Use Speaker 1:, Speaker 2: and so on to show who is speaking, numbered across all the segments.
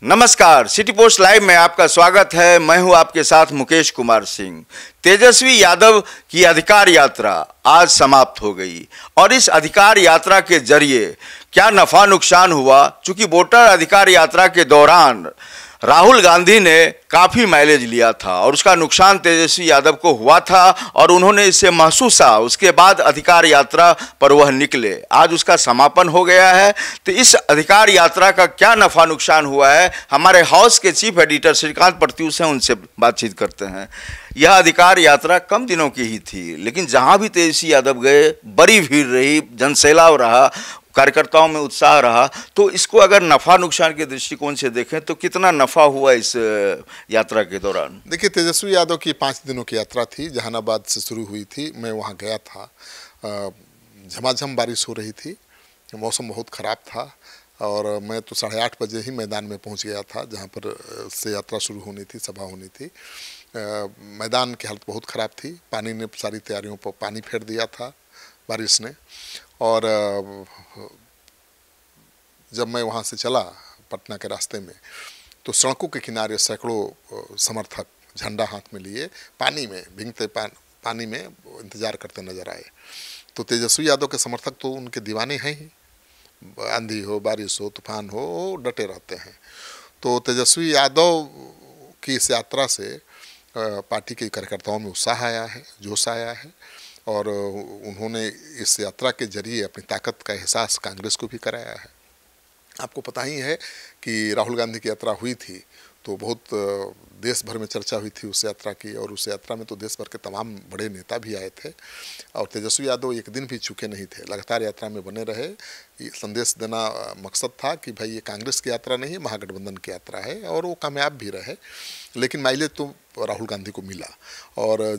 Speaker 1: नमस्कार, city post live में आपका स्वागत है। मैं हूं आपके साथ मुकेश कुमार सिंह। तेजस्वी यादव की अधिकार यात्रा आज समाप्त हो गई और इस अधिकार यात्रा के जरिए क्या नफा नुकसान हुआ, चूंकि वोटर अधिकार यात्रा के दौरान राहुल गांधी ने काफ़ी माइलेज लिया था और उसका नुकसान तेजस्वी यादव को हुआ था और उन्होंने इसे महसूसा। उसके बाद अधिकार यात्रा पर वह निकले, आज उसका समापन हो गया है। तो इस अधिकार यात्रा का क्या नफ़ा नुकसान हुआ है, हमारे हाउस के चीफ एडिटर श्रीकांत प्रत्युष हैं, उनसे बातचीत करते हैं। यह अधिकार यात्रा कम दिनों की ही थी, लेकिन जहाँ भी तेजस्वी यादव गए बड़ी भीड़ रही, जनसैलाब रहा, कार्यकर्ताओं में उत्साह रहा। तो इसको अगर नफ़ा नुकसान के दृष्टिकोण से देखें तो कितना नफ़ा हुआ इस यात्रा के दौरान?
Speaker 2: देखिए, तेजस्वी यादव की 5 दिनों की यात्रा थी, जहानाबाद से शुरू हुई थी। मैं वहाँ गया था, झमाझम बारिश हो रही थी, मौसम बहुत ख़राब था और मैं तो 8:30 बजे ही मैदान में पहुँच गया था, जहाँ पर से यात्रा शुरू होनी थी, सभा होनी थी। मैदान की हालत बहुत ख़राब थी, पानी ने सारी तैयारियों पर पानी फेर दिया था, बारिश ने। और जब मैं वहाँ से चला पटना के रास्ते में, तो सड़कों के किनारे सैकड़ों समर्थक झंडा हाथ में लिए पानी में भीगते पानी में इंतज़ार करते नजर आए। तो तेजस्वी यादव के समर्थक तो उनके दीवाने हैं ही, आंधी हो, बारिश हो, तूफान हो, डटे रहते हैं। तो तेजस्वी यादव की इस यात्रा से पार्टी के कार्यकर्ताओं में उत्साह आया है, जोश आया है और उन्होंने इस यात्रा के जरिए अपनी ताकत का एहसास कांग्रेस को भी कराया है। आपको पता ही है कि राहुल गांधी की यात्रा हुई थी तो बहुत देश भर में चर्चा हुई थी उस यात्रा की, और उस यात्रा में तो देश भर के तमाम बड़े नेता भी आए थे और तेजस्वी यादव एक दिन भी चूके नहीं थे, लगातार यात्रा में बने रहे। ये संदेश देना मकसद था कि भाई ये कांग्रेस की यात्रा नहीं, महागठबंधन की यात्रा है, और वो कामयाब भी रहे। लेकिन माइलेज तो राहुल गांधी को मिला और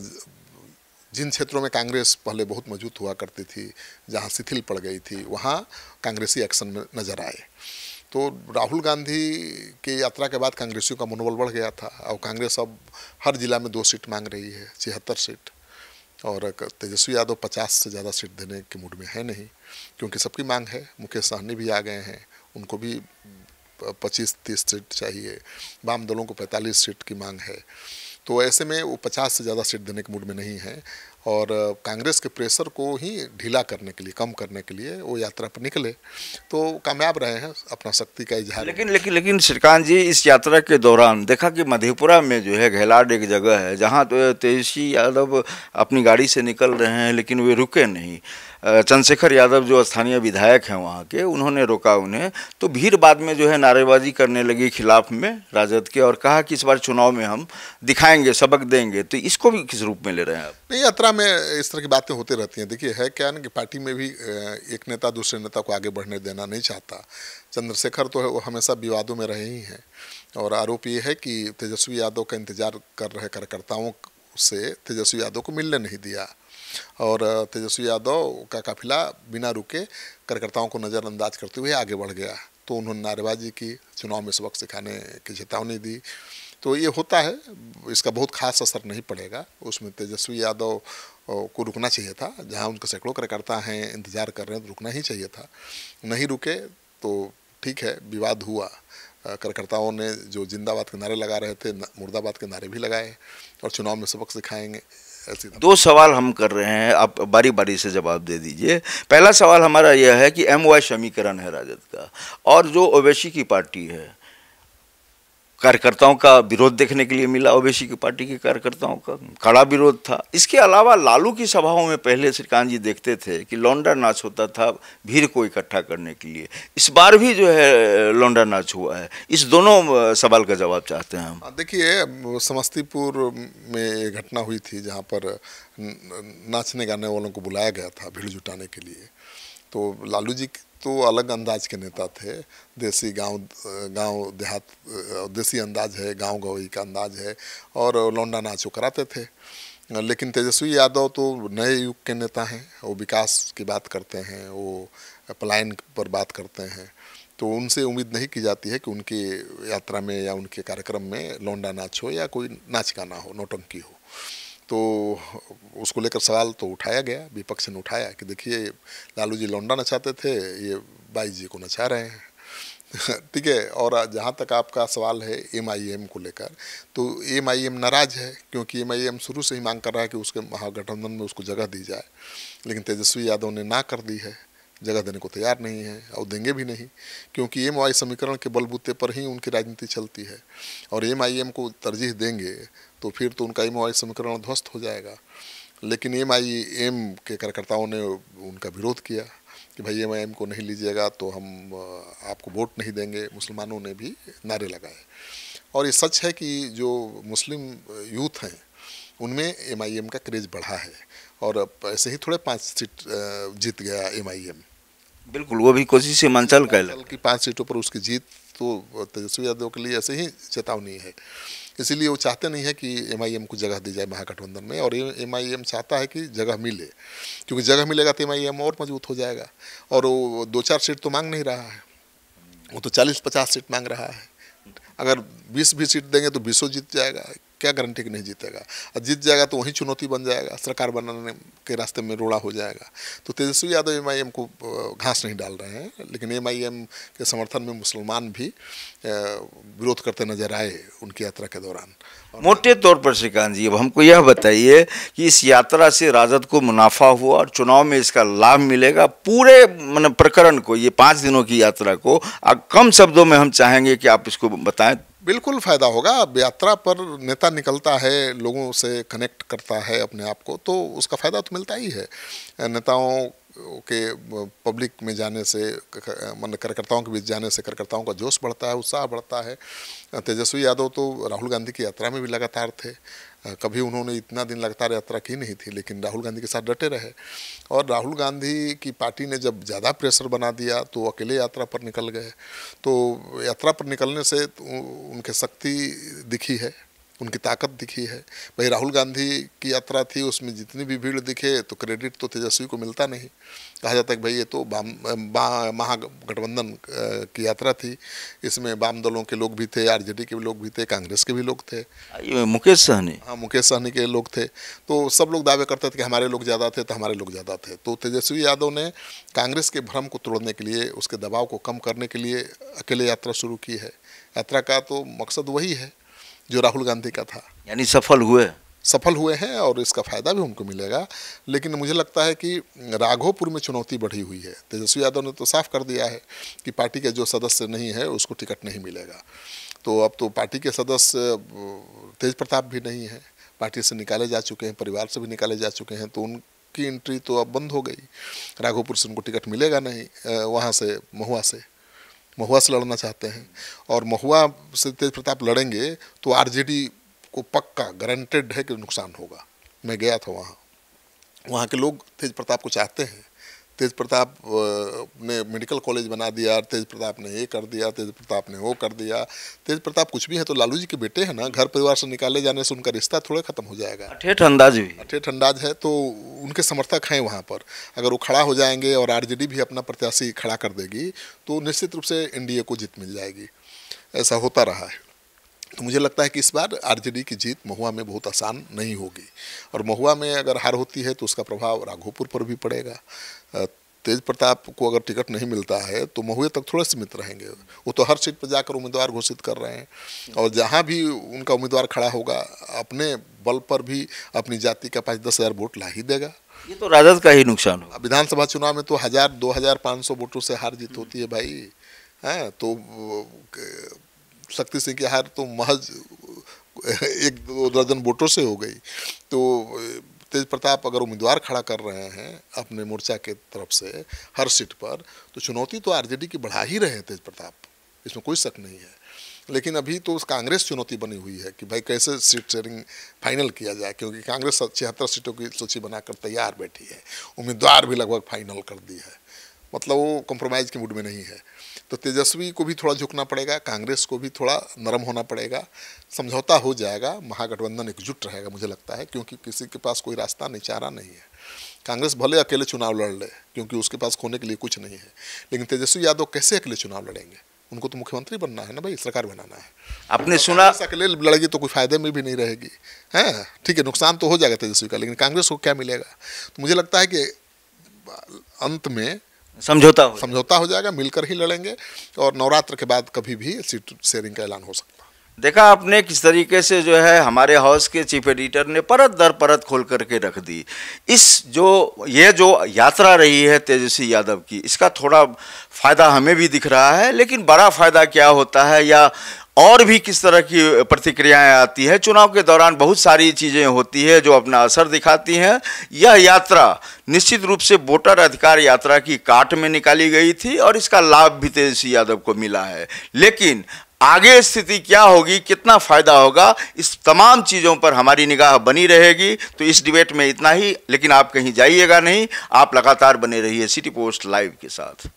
Speaker 2: जिन क्षेत्रों में कांग्रेस पहले बहुत मजबूत हुआ करती थी, जहां शिथिल पड़ गई थी, वहां कांग्रेसी एक्शन में नजर आए। तो राहुल गांधी की यात्रा के बाद कांग्रेसियों का मनोबल बढ़ गया था और कांग्रेस अब हर जिला में 2 सीट मांग रही है, 76 सीट, और तेजस्वी यादव 50 से ज़्यादा सीट देने के मूड में है नहीं, क्योंकि सबकी मांग है। मुकेश सहनी भी आ गए हैं, उनको भी 25-30 सीट चाहिए, वाम दलों को 45 सीट की मांग है। तो ऐसे में वो 50 से ज़्यादा सीट देने के मूड में नहीं है और कांग्रेस के प्रेशर को ही ढीला करने के लिए, कम करने के लिए वो यात्रा पर निकले, तो कामयाब रहे हैं, अपना शक्ति का इजहार।
Speaker 1: लेकिन श्रीकांत जी, इस यात्रा के दौरान देखा कि मधेपुरा में जो है घेलाड एक जगह है जहां तो तेजस्वी यादव अपनी गाड़ी से निकल रहे हैं, लेकिन वे रुके नहीं। चंद्रशेखर यादव जो स्थानीय विधायक हैं वहाँ के, उन्होंने रोका उन्हें। तो भीड़ बाद में जो है नारेबाजी करने लगी खिलाफ में राजद के, और कहा कि इस बार चुनाव में हम दिखाएंगे, सबक देंगे। तो इसको भी किस रूप में ले रहे हैं आप?
Speaker 2: नहीं, यात्रा में इस तरह की बातें होती रहती हैं। देखिए, है क्या ना कि पार्टी में भी एक नेता दूसरे नेता को आगे बढ़ने देना नहीं चाहता। चंद्रशेखर तो वो हमेशा विवादों में रहे ही हैं और आरोप ये है कि तेजस्वी यादव का इंतजार कर रहे कार्यकर्ताओं से तेजस्वी यादव को मिलने नहीं दिया और तेजस्वी यादव का काफिला बिना रुके कार्यकर्ताओं को नज़रअंदाज करते हुए आगे बढ़ गया। तो उन्होंने नारेबाजी की, चुनाव में सबक सिखाने की चेतावनी दी। तो ये होता है, इसका बहुत खास असर नहीं पड़ेगा। उसमें तेजस्वी यादव को रुकना चाहिए था, जहां उनके सैकड़ों कार्यकर्ता हैं, इंतजार कर रहे हैं, तो रुकना ही चाहिए था। नहीं रुके तो ठीक है, विवाद हुआ। कार्यकर्ताओं ने जो जिंदाबाद के नारे लगा रहे थे, मुर्दाबाद के नारे भी लगाए और चुनाव में सबक सिखाएंगे।
Speaker 1: 2 सवाल हम कर रहे हैं, आप बारी बारी से जवाब दे दीजिए। पहला सवाल हमारा यह है कि MOI समीकरण है राजद का, और जो ओवैसी की पार्टी है, कार्यकर्ताओं का विरोध देखने के लिए मिला। ओवैसी की पार्टी के कार्यकर्ताओं का कड़ा विरोध था। इसके अलावा लालू की सभाओं में पहले श्रीकांत जी देखते थे कि लौंडा नाच होता था भीड़ को इकट्ठा करने के लिए, इस बार भी जो है लौंडा नाच हुआ है। इस दोनों सवाल का जवाब चाहते हैं हम।
Speaker 2: देखिए, समस्तीपुर में एक घटना हुई थी जहाँ पर नाचने गाने वालों को बुलाया गया था भीड़ जुटाने के लिए। तो लालू जी तो अलग अंदाज के नेता थे, देसी गांव देहात, देसी अंदाज है, गांव गवई का अंदाज है, और लौंडा नाच वो कराते थे। लेकिन तेजस्वी यादव तो नए युग के नेता हैं, वो विकास की बात करते हैं, वो पलायन पर बात करते हैं। तो उनसे उम्मीद नहीं की जाती है कि उनकी यात्रा में या उनके कार्यक्रम में लौंडा नाच हो या कोई नाच गाना हो, नौटंकी हो। तो उसको लेकर सवाल तो उठाया गया, विपक्ष ने उठाया कि देखिए, लालू जी लौंडा नचाते थे, ये बाई जी को नचा रहे हैं। ठीक है। और जहाँ तक आपका सवाल है MIM को लेकर, तो MIM नाराज है, क्योंकि MIM शुरू से ही मांग कर रहा है कि उसके महागठबंधन में उसको जगह दी जाए, लेकिन तेजस्वी यादव ने ना कर दी है, जगह देने को तैयार नहीं है और देंगे भी नहीं, क्योंकि MOI समीकरण के बलबूते पर ही उनकी राजनीति चलती है। और MIM को तरजीह देंगे तो फिर तो उनका MOI समीकरण ध्वस्त हो जाएगा। लेकिन MIM के कार्यकर्ताओं ने उनका विरोध किया कि भाई MIM को नहीं लीजिएगा तो हम आपको वोट नहीं देंगे। मुसलमानों ने भी नारे लगाए। और ये सच है कि जो मुस्लिम यूथ हैं उनमें MIM का क्रेज बढ़ा है, और ऐसे ही थोड़े 5 सीट जीत गया MIM।
Speaker 1: बिल्कुल, वो भी कोशिश हिमाचल का
Speaker 2: की 5 सीटों पर उसकी जीत तो तेजस्वी यादव के लिए ऐसे ही चेतावनी है। इसीलिए वो चाहते नहीं है कि MIM को जगह दी जाए महागठबंधन में, और MIM चाहता है कि जगह मिले, क्योंकि जगह मिलेगा तो MIM और मजबूत हो जाएगा। और वो 2-4 सीट तो मांग नहीं रहा है, वो तो 40-50 सीट मांग रहा है। अगर 20 भी सीट देंगे तो 20 जीत जाएगा, क्या गारंटी कि नहीं जीतेगा। और जीत जाएगा तो वही चुनौती बन जाएगा, सरकार बनाने के रास्ते में रोड़ा हो जाएगा। तो तेजस्वी यादव MIM को घास नहीं डाल रहे हैं, लेकिन MIM के समर्थन में मुसलमान भी विरोध करते नजर आए उनकी यात्रा के दौरान।
Speaker 1: मोटे तौर पर श्रीकांत जी, अब हमको यह बताइए कि इस यात्रा से राजद को मुनाफा हुआ और चुनाव में इसका लाभ मिलेगा? पूरे प्रकरण को, ये 5 दिनों की यात्रा को कम शब्दों में हम चाहेंगे कि आप इसको बताएं।
Speaker 2: बिल्कुल फ़ायदा होगा। अब यात्रा पर नेता निकलता है, लोगों से कनेक्ट करता है अपने आप को, तो उसका फ़ायदा तो मिलता ही है। नेताओं के पब्लिक में जाने से, कार्यकर्ताओं के बीच जाने से कार्यकर्ताओं का जोश बढ़ता है, उत्साह बढ़ता है। तेजस्वी यादव तो राहुल गांधी की यात्रा में भी लगातार थे, कभी उन्होंने इतना दिन लगातार यात्रा की नहीं थी, लेकिन राहुल गांधी के साथ डटे रहे। और राहुल गांधी की पार्टी ने जब ज़्यादा प्रेशर बना दिया तो अकेले यात्रा पर निकल गए। तो यात्रा पर निकलने से उनके शक्ति दिखी है, उनकी ताकत दिखी है। भाई राहुल गांधी की यात्रा थी, उसमें जितनी भी भीड़ दिखे तो क्रेडिट तो तेजस्वी को मिलता नहीं। कहा जाता है कि भाई ये तो महागठबंधन की यात्रा थी, इसमें वाम दलों के लोग भी थे, RJD के भी लोग भी थे, कांग्रेस के भी लोग थे,
Speaker 1: मुकेश सहनी,
Speaker 2: हाँ मुकेश सहनी के लोग थे। तो सब लोग दावे करते थे कि हमारे लोग ज़्यादा थे, तो हमारे लोग ज़्यादा थे। तो तेजस्वी यादव ने कांग्रेस के भ्रम को तोड़ने के लिए, उसके दबाव को कम करने के लिए अकेले यात्रा शुरू की है। यात्रा का तो मकसद वही है जो राहुल गांधी का था,
Speaker 1: यानी सफल हुए
Speaker 2: हैं, और इसका फ़ायदा भी उनको मिलेगा। लेकिन मुझे लगता है कि राघोपुर में चुनौती बढ़ी हुई है। तेजस्वी यादव ने तो साफ कर दिया है कि पार्टी के जो सदस्य नहीं है उसको टिकट नहीं मिलेगा। तो अब तो पार्टी के सदस्य तेज प्रताप भी नहीं है, पार्टी से निकाले जा चुके हैं, परिवार से भी निकाले जा चुके हैं, तो उनकी एंट्री तो अब बंद हो गई। राघोपुर से उनको टिकट मिलेगा नहीं, वहाँ से महुआ से लड़ना चाहते हैं, और महुआ से तेज प्रताप लड़ेंगे तो RJD को पक्का गारंटेड है कि नुकसान होगा। मैं गया था वहाँ के लोग तेज प्रताप को चाहते हैं। तेज प्रताप ने मेडिकल कॉलेज बना दिया, तेज प्रताप ने ये कर दिया, तेज प्रताप ने वो कर दिया। तेज प्रताप कुछ भी है तो लालू जी के बेटे हैं ना, घर परिवार से निकाले जाने से उनका रिश्ता थोड़ा खत्म हो जाएगा।
Speaker 1: ठेठ अंदाज
Speaker 2: है, तो उनके समर्थक हैं वहाँ पर। अगर वो खड़ा हो जाएंगे और RJD भी अपना प्रत्याशी खड़ा कर देगी तो निश्चित रूप से NDA को जीत मिल जाएगी। ऐसा होता रहा है। तो मुझे लगता है कि इस बार RJD की जीत महुआ में बहुत आसान नहीं होगी, और महुआ में अगर हार होती है तो उसका प्रभाव राघोपुर पर भी पड़ेगा। तेज प्रताप को अगर टिकट नहीं मिलता है तो महुए तक थोड़े सीमित रहेंगे। वो तो हर सीट पर जाकर उम्मीदवार घोषित कर रहे हैं, और जहाँ भी उनका उम्मीदवार खड़ा होगा अपने बल पर भी अपनी जाति का 5-10 हज़ार वोट ला ही देगा।
Speaker 1: ये तो राजद का ही नुकसान होगा।
Speaker 2: विधानसभा चुनाव में तो 1000-2500 वोटों से हार जीत होती है भाई, हैं। तो शक्ति सिंह की हार तो महज 1-2 दर्जन वोटों से हो गई। तो तेज प्रताप अगर उम्मीदवार खड़ा कर रहे हैं अपने मोर्चा के तरफ से हर सीट पर, तो चुनौती तो RJD की बढ़ा ही रहे हैं तेज प्रताप, इसमें कोई शक नहीं है। लेकिन अभी तो कांग्रेस चुनौती बनी हुई है कि भाई कैसे सीट शेयरिंग फाइनल किया जाए, क्योंकि कांग्रेस 76 सीटों की सूची बनाकर तैयार बैठी है, उम्मीदवार भी लगभग फाइनल कर दी है, मतलब वो कॉम्प्रोमाइज़ के मूड में नहीं है। तो तेजस्वी को भी थोड़ा झुकना पड़ेगा, कांग्रेस को भी थोड़ा नरम होना पड़ेगा, समझौता हो जाएगा, महागठबंधन एकजुट रहेगा मुझे लगता है, क्योंकि किसी के पास कोई रास्ता नहीं, चारा नहीं है। कांग्रेस भले अकेले चुनाव लड़ ले क्योंकि उसके पास खोने के लिए कुछ नहीं है, लेकिन तेजस्वी यादव कैसे अकेले चुनाव लड़ेंगे? उनको तो मुख्यमंत्री बनना है ना भाई, सरकार बनाना है।
Speaker 1: आपने सुना
Speaker 2: अकेले लड़ेगी तो कोई फायदे में भी नहीं रहेगी, हैं। ठीक है, नुकसान तो हो जाएगा तेजस्वी का, लेकिन कांग्रेस को क्या मिलेगा? तो मुझे लगता है कि अंत में
Speaker 1: समझौता हो
Speaker 2: समझौता हो जाएगा, मिलकर ही लड़ेंगे और नवरात्र के बाद कभी भी सीट शेयरिंग का ऐलान हो सकता है।
Speaker 1: देखा आपने किस तरीके से जो है हमारे हाउस के चीफ एडिटर ने परत दर परत खोल करके रख दी। ये जो यात्रा रही है तेजस्वी यादव की, इसका थोड़ा फायदा हमें भी दिख रहा है, लेकिन बड़ा फायदा क्या होता है या और भी किस तरह की प्रतिक्रियाएं आती है। चुनाव के दौरान बहुत सारी चीज़ें होती है जो अपना असर दिखाती हैं। यह यात्रा निश्चित रूप से वोटर अधिकार यात्रा की काट में निकाली गई थी और इसका लाभ भी तेजस्वी यादव को मिला है, लेकिन आगे स्थिति क्या होगी, कितना फायदा होगा, इस तमाम चीज़ों पर हमारी निगाह बनी रहेगी। तो इस डिबेट में इतना ही, लेकिन आप कहीं जाइएगा नहीं, आप लगातार बने रहिए सिटी पोस्ट लाइव के साथ।